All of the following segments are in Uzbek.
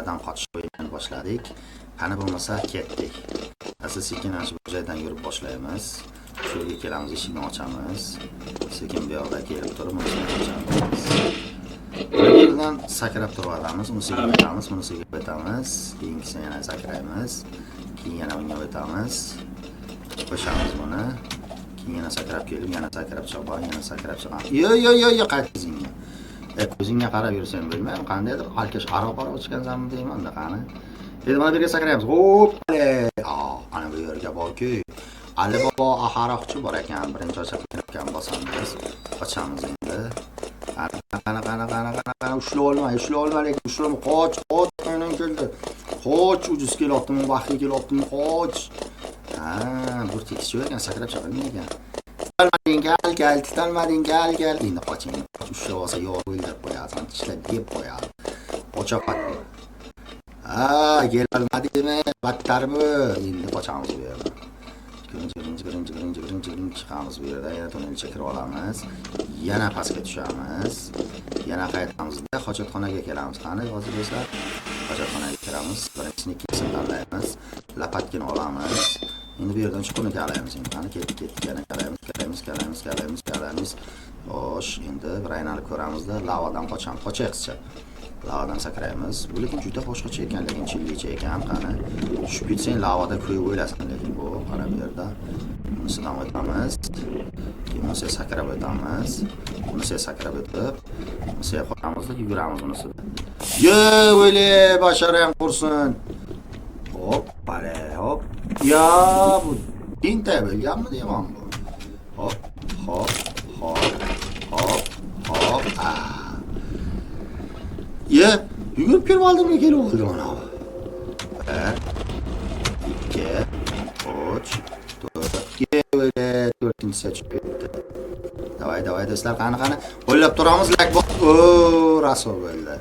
joylardan qochishga boshladik. Qani bo'lmasa ketdik. Sekin shu joydan yurib boshlaymiz. Shu yerga kelamiz, eshikni ochamiz. Sekin bu yoqda kelib turib ochamiz. Birdan sakrab turamiz, unisiga o'tamiz, bunisiga o'tamiz, keyingisini yana sakraymiz, keyin yana unga o'tamiz. Qo'shamiz buni. Keyin yana sakrab kelib, yana sakrab chiqib, yana sakrab chiqamiz. Yo, qaytizingga. Ko'zingga qarab yursang bilmayman, qandaydir alkash aro-qaro chiqgansanmi deyman-da qani. Endi mana bu yerga sakraymiz. Hop, ana bu yerga borku. Ali bobo aharoqchi bor ekan, birinchi ochaqdan bosamiz. Ochamiz endi. Qana ushlab olma, lekin ushlab qoch, qaynon keldi. Qoch, ujuz kelyaptimi, baxtli kelyaptimi, qoch. Bir tekis ekan, sakrab chiqading ekan. Talmading, gal. Endi qoching. Ushlab olsa yo'q o'ldirib qo'yasan, tishlab yeb qo'yadi. Qochoqat. Kelolmadingmi? Battarmi? Endi qochamiz bu yerdan. Jigirin chiqamiz bu yerda, yana tunnelga kirib olamiz. Yana pastga tushamiz. Yana qaytamiz-da, hojatxonaga kelamiz. Qani, hozir do'stlar? Hojatxonaga kiramiz. Birinchisini, ikkinchisini tanlaymiz. Lapatkani olamiz. Endi bu yerdan chiqib kelaymiz. Qani, ketdik. Yana kelaymiz. Xo'sh, endi bir aynani ko'ramizda, lavadan qochamiz. Qochayqizcha. Lavadan sakraymiz. Bu lekin juda boshqacha ekan, lekin chillicha ekan, qani. Tushib ketsang lavada ko'yib o'ylasan, lekin bu qara bu yerda. Bunisidan o'tamiz. Keyin bunisiga sakrab o'tamiz. Bunisiga sakrab o'tib, bunisiga qo'yamiz-da, yuguramiz bunisida. O'yle, basharang qursin. Hop. Ya, bu tinta bo'lganmi deyman bu. Hop. Yugurib kelib oldimga kelib oldi mana. 1 2 3 4 4-inchisi chiqib ketdi. Davay do'stlar, qani. O'ylab turamiz, like bos. Rasul bo'ldi.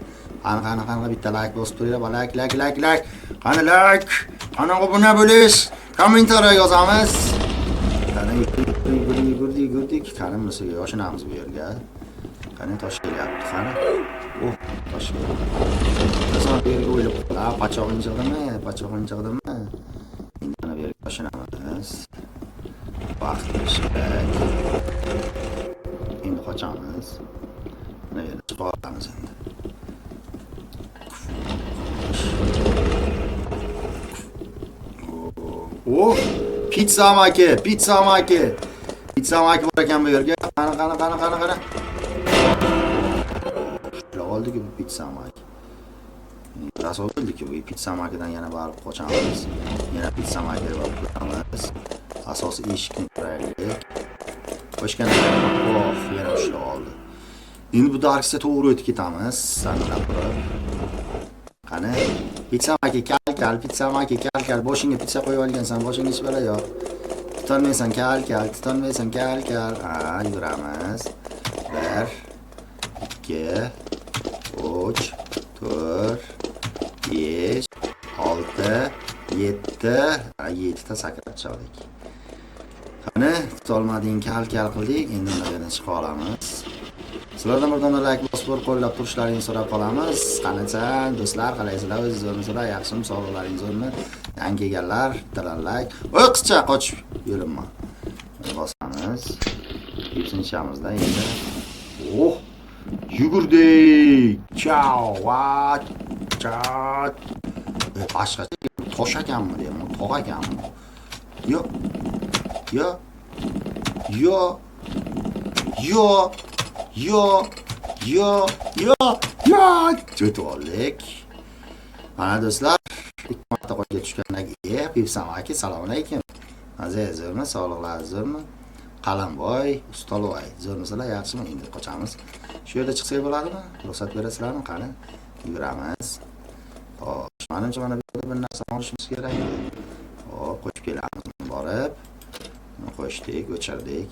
Qani bitta like bosib turinglar, like. Qani like. Qani obuna bo'lish, kommentariya yozamiz. Qani yugurdik. Qani bunisiga yoshinamiz bu yerga. Qani tosh kelyapti, qani. Tosh kelyapti. Qasam bu yerga o'ylab qo'ylar, pachog'ing chiqdimi? Endi mana bu yerga yoshinamiz. Vaqt kerak. Endi qochamiz. Mana yerga chiqib olamiz endi. Pizza maki bor ekan bu yerga. Qani. Oldiku bu pizza maki. Rasul bildik bu pizza makidan yana borib qochamiz. Yana pizza makiga borib qochamiz. Asosiy eshikni ko'raylik. Qo'shgan yana ushlab oldi. Endi bu darsga to'g'ri o'tib ketamiz. Sanab turib. Qani, pizza maki kal. Boshingga pizza qo'yib olgansan, boshingga ish bera yo'q. Tutolmaysan kal. Yuramiz. 1 2 3 4 5 6 7 ta sakrab chiqdik. Qani, tutolmading, kal qildik. Endi bundan chiqa olamiz. Sizlardan birdan like bosib qo'llab turishlaringizni so'rab qolamiz. Qanacha do'stlar, qalaysizlar? O'zingizlar yaxshimi? Sog'liqlaringiz zo'rmi? Yangi kelganlar, bittalar like. Qizcha qochib yuribman. Bosamiz. Yetishamiz-da endi. Yugurdik. Ciao. Boshqacha tosh ekanmi deyman, tog' ekanmi? Yo. Cho'tvolik. Mana do'stlar, 2 marta qo'lga tushgandan keyin Pepsam aka, assalomu alaykum. Aziz zo'rmi, sog'liqlaringiz zo'rmi? Qalamboy, Ustaloy, zo'rmisizlar, yaxshimi? Endi qochamiz. Shu yerda chiqsak bo'ladimi? Ruxsat berasizlarmi? Qani, yuramiz. Xo'sh, menimcha mana bu yerda bir narsa olishimiz kerak. Qo'shib kelamiz borib. Qo'shdik, o'chirdik.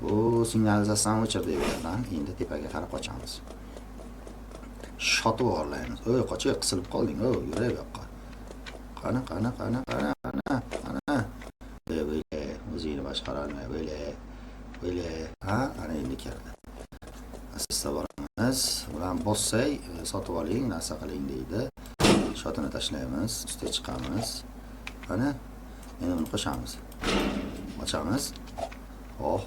Bu signalizatsiyani o'chirdik bu yerdan. Endi tepaga qarab qochamiz. Shotib o'rlaymiz. Qochib qisilib qolding. Yura bu yoqqa. Qani. Böyle o'zingni boshqara olmay, böyle. Ana endi kirdi. Asista boramiz. Bilan bossay, sotib oling, narsa qiling deydi. shotini tashlaymiz, ustiga chiqamiz. Mana endi buni qo'shamiz. Ochamiz. Oh.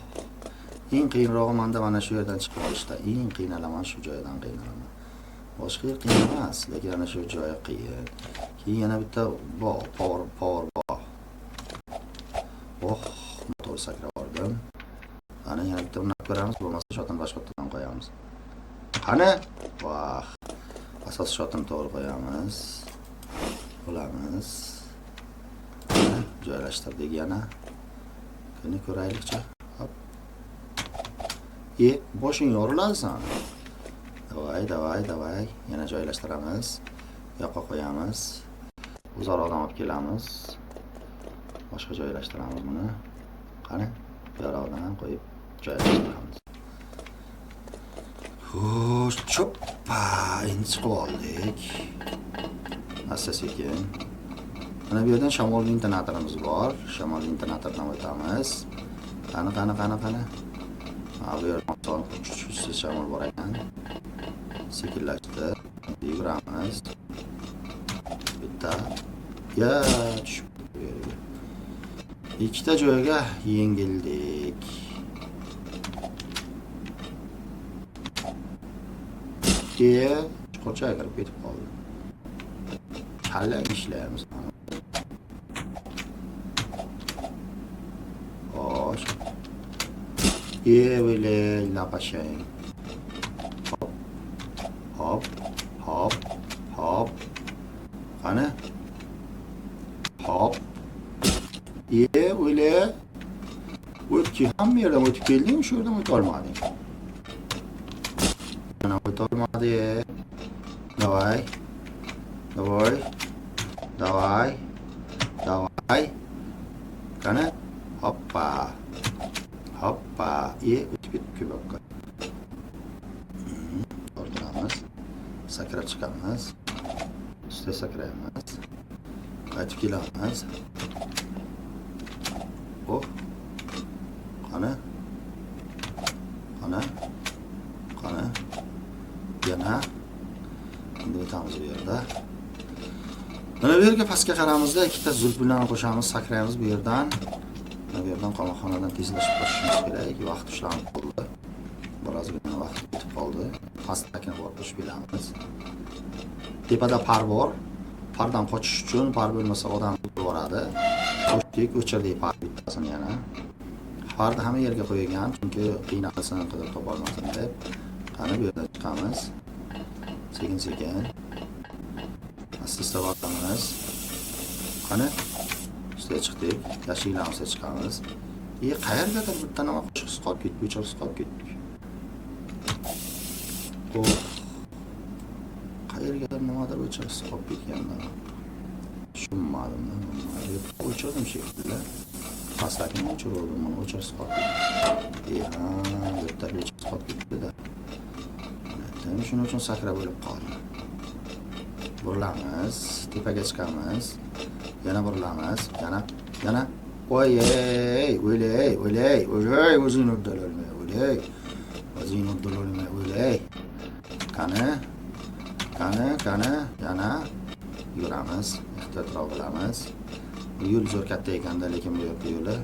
Eng qiyinrog'i menda mana shu yerdan chiqib olishda. Eng qiynalaman shu joydan qiynalaman. Boshqa yer qiyin emas, lekin ana shu joyi qiyin. Keyin yana bitta power bor. Oh, motor sakrab oldim. Ana yana bitta uni ko'ramiz, bo'lmasa shotini boshqa yerdan qo'yamiz. Qani? Vah. Asos shotini to'g'ri qo'yamiz. Olamiz. Joylashtirdik yana. Buni ko'raylikchi. Hop. Boshing yoriladi. Davay. Yana joylashtiramiz. Yoqqa qo'yamiz. Uzoqdan olib kelamiz. Boshqa joylashtiramiz buni. Qani? Yoqdan qo'yib joylashtiramiz. Xo'sh, choppa, endi chiqib oldik. Asta-sekin. Mana bu yerdan shamol ventilatorimiz bor. Shamol ventilatordan o'tamiz. Qani. Bu yerdan kuchsiz shamol bor ekan. Sekinlashdi. Yuguramiz. Bitta. Tushib ketdi. Ikkita joyga yengildik. Qo'rchaga kirib ketib qoldi. Kalla ishlaymiz. Xo'sh. Böyle lapashang. Hop. Qani? Hop. Öyle. O'tki hamma yerdan o'tib kelding, shu yerdan o'ta olmading. Mana o'ta olmadi. Davay. Qani? Hoppa. O'tib ketdi bakka. O'rtanamiz. Sakrab chiqamiz. Ustiga sakraymiz. Qaytib kelamiz. Oh. Qani? Yana. Endi o'tamiz bu yerda. Mana bu yerga pastga qaramizda ikkita zulf bilan qo'shamiz, sakraymiz bu yerdan. Bu yerdan qamoqxonadan tezlashib qo'shishimiz kerak. Vaqt ushlanib qoldi. Birozgina vaqt ketib qoldi. Pastdagini borib qo'shib beramiz. Tepada par bor. Pardan qochish uchun par bo'lmasa odam boradi. Qo'shdik, o'chirdik par bittasini yana. Parni hamma yerga qo'ygan, chunki qiynalsin, qilib topa olmasin deb. Qani bu yerdan chiqamiz. Sekin. Asta-asta boramiz. Qani? Ustiga chiqdik. Yashiklarni ustiga chiqamiz. Qayergadir bitta nima qo'shiqsiz qolib ketdi, bechorasiz qolib ketdik. Oh. Qayergadir nimadir bechorasiz qolib ketganda. Tushunmadim. O'chirdim shekilli. Pastdagini o'chirdim, mana o'chirasiz qolib ketdi. Bitta bechorasiz qolib ketdi-da. Shuning uchun sakrab o'lib qoldi. Burilamiz, tepaga chiqamiz. Yana burilamiz, yana. O'lay, o'zing uddalolmay, o'lay. Qani, yana yuramiz, ehtiyotroq bo'lamiz. Yo'l zo'r katta ekanda, lekin bu yerda yo'li.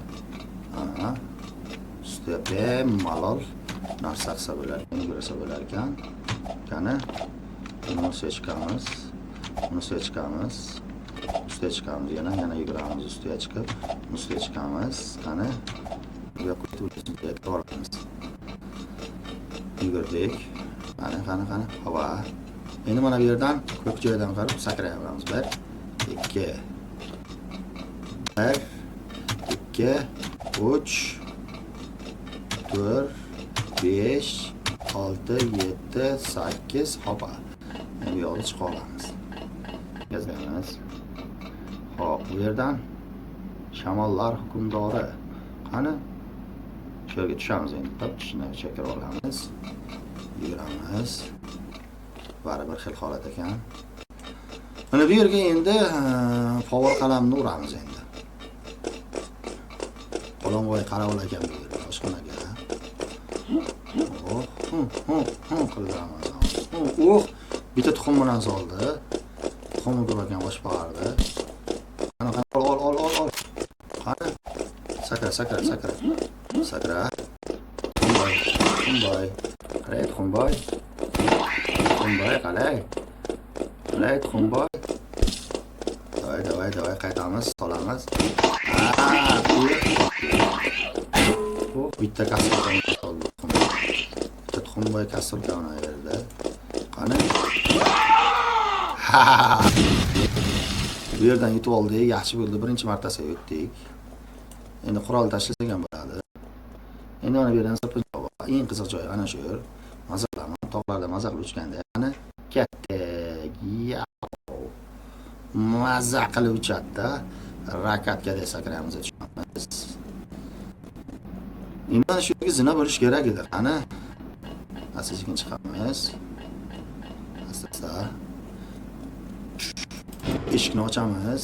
Ustiga malol narsaqsa bo'lar ekan, yurasa bo'lar ekan. Qani, buni ustiga chiqamiz. Ustiga chiqamiz, yana yuguramiz, ustiga chiqib, ustiga chiqamiz. Qani, bu yoqqa o'tib boramiz. Yugurdik. Qani. Hava. Endi mana bu yerdan ko'p joydan qarab sakrayamiz. 1 2 3 4 5 6 7 8 hopa. Bu yo'lga chiqa olamiz. Yazamiz. Hop, bu yerdan shamollar hukmdori. Qani? Shu yerga tushamiz endi. Shuni chekib olamiz. Yuramiz. Baribir xil holat ekan. Mana bu yerga endi power qalamni uramiz endi. Qo'lonvoy qaravul ekan bu yerda, oshxonaga. Qilamiz. Bitta tuxum bilan soldi. tuxumni ko'rgan qo'shib qo'yardi. Qani ol. Qani sakra. Tuxumboy. Qalay Tuxumboy. Qalay Tuxumboy. Davay qaytamiz, solamiz. Bu bitta kassirka oldi. Bitta Tuxumboy kassirka ona yerda. Qani? Bu yerdan yutib oldik, yaxshi bo'ldi. Birinchi martasiga o'tdik. Endi qurol tashlasak ham bo'ladi. Endi mana bu yerdan sirpinchoq bor. Eng qiziq joyi ana shu yer. Maza qilaman. Tog'larda maza qilib uchganda, ana katta. Maza qilib uchadi-da. Rakatga sakraymiz tushamiz. Endi mana shu yerga zina bo'lish kerak edi. Qani? Asta-sekin chiqamiz. Asta. Eshikni ochamiz.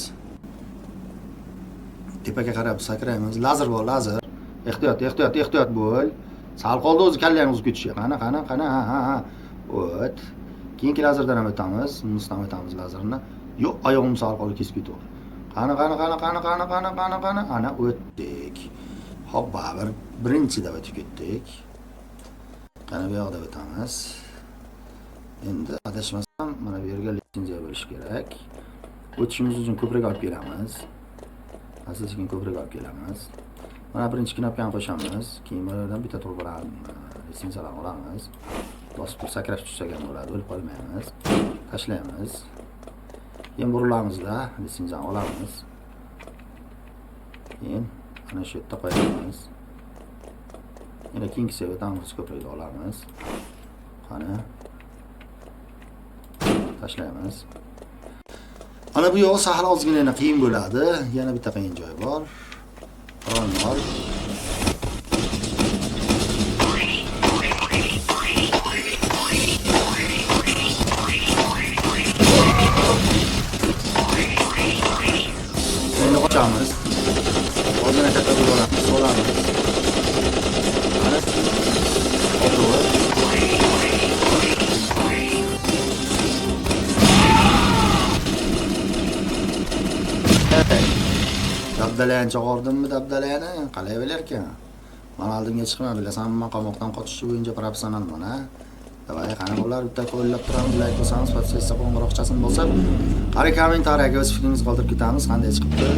Tepaga qarab sakraymiz. Lazer bor, lazer. Ehtiyot bo'l. Sal qoldi o'zi kallangiz ko'chishi. Qani. Ha. O't. Keyingi lazerdan ham o'tamiz. Bunisidan o'tamiz lazerni. Yo'q, oyog'im sal qoldi kesib ketdi. Qani. Ana o'tdik. Hop, birinchida o'tib ketdik. Qani bu yoqda o'tamiz. Endi adashmasam mana bu yerga litsenziya bo'lishi kerak. O'tishimiz uchun ko'prik olib kelamiz. Asta-sekin ko'prik olib kelamiz. Mana birinchi knopkani qo'shamiz. Keyin bundan bitta turbalarni litsenziyalarni olamiz. Bosib sakrash tushsak ham bo'ladi, o'lib qolmaymiz. Tashlaymiz. Keyin burilamizda litsenziyani olamiz. Keyin ana shu yerda qo'yamiz. Yana keyingisiga o'tamiz, ko'prikni olamiz. Qani. Tashlaymiz. Ana bu yo'q sahar ozgina qiyin bo'ladi. Yana bitta qiyin joy bor. Ronol. Endi qochamiz. Ozgina katta bo'lamiz. Solamiz. Mana. To'g'ri. Dabdalayani chaqordimmi dabdalayani? Qalay bo'lar ekan? Mana oldinga chiqma, bilasan, men qamoqdan qochish bo'yicha professionalman, ha. Davay, qani bo'lar, bitta qo'llab turamiz, like bo'lsangiz, podpiska qo'ng'iroqchasini bosib, qari kommentariyaga o'z fikringizni qoldirib ketamiz, qanday chiqibdi?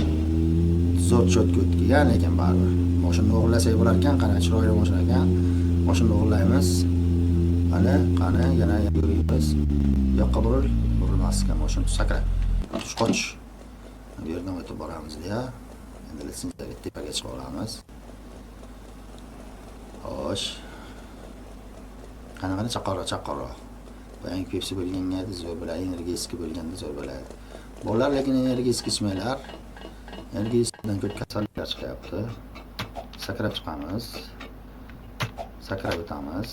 Zo'r cho'tga o'tgan lekin baribir. Mashinani o'g'irlasak bo'lar ekan, qani chiroyli mashina ekan. Mashinani o'g'irlaymiz. Qani, yana yuribmiz. Yoqqa burilmas ekan mashina, sakra. Qoch. Bu yerdan o'tib boramiz-da. Endi litsenziyaga tepaga chiqa olamiz. Xo'sh. Qanaqa chaqarroq. Yangi Pepsi bo'lganga zo'r bo'ladi, energetik bo'lganda zo'r bo'ladi. Bolalar lekin energetik ichmaylar. Energetikdan ko'p kasalliklar chiqyapti. Sakrab chiqamiz. Sakrab o'tamiz.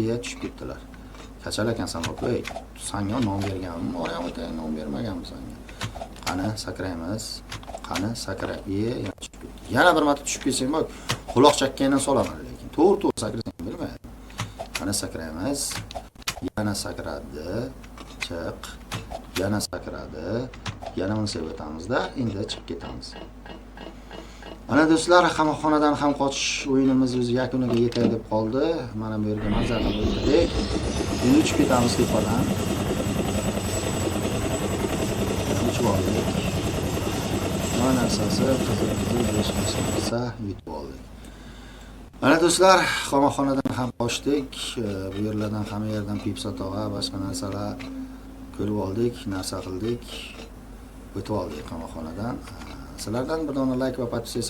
Iya tushib ketdilar. Kachal ekansan qo'y. Sanga nom berganmi? O'ra o'tay nom bermaganmi sanga? Qani sakraymiz. Yana bir marta tushib ketsang bak, quloq chakkangdan solaman lekin. To'g'ri sakrasang bilmaydi. Qani sakraymiz. Yana sakradi. Chiq. Yana sakradi. Yana uni o'tamiz-da, endi chiqib ketamiz. Mana do'stlar, qamoqxonadan ham qochish o'yinimiz o'z yakuniga yetay deb qoldi. Mana bu yerga mazza qilib o'tdik. Endi uchib ketamiz tepadan. Uchib oldik. Mana narsasi qizil besh qilsa yutib oldik. Mana do'stlar, qamoqxonadan ham qochdik. Bu yerlardan hamma yerdan pipsa tog'a, boshqa narsalar ko'rib oldik, narsa qildik. O'tib oldik qamoqxonadan. Sizlardan bir dona like va podpiska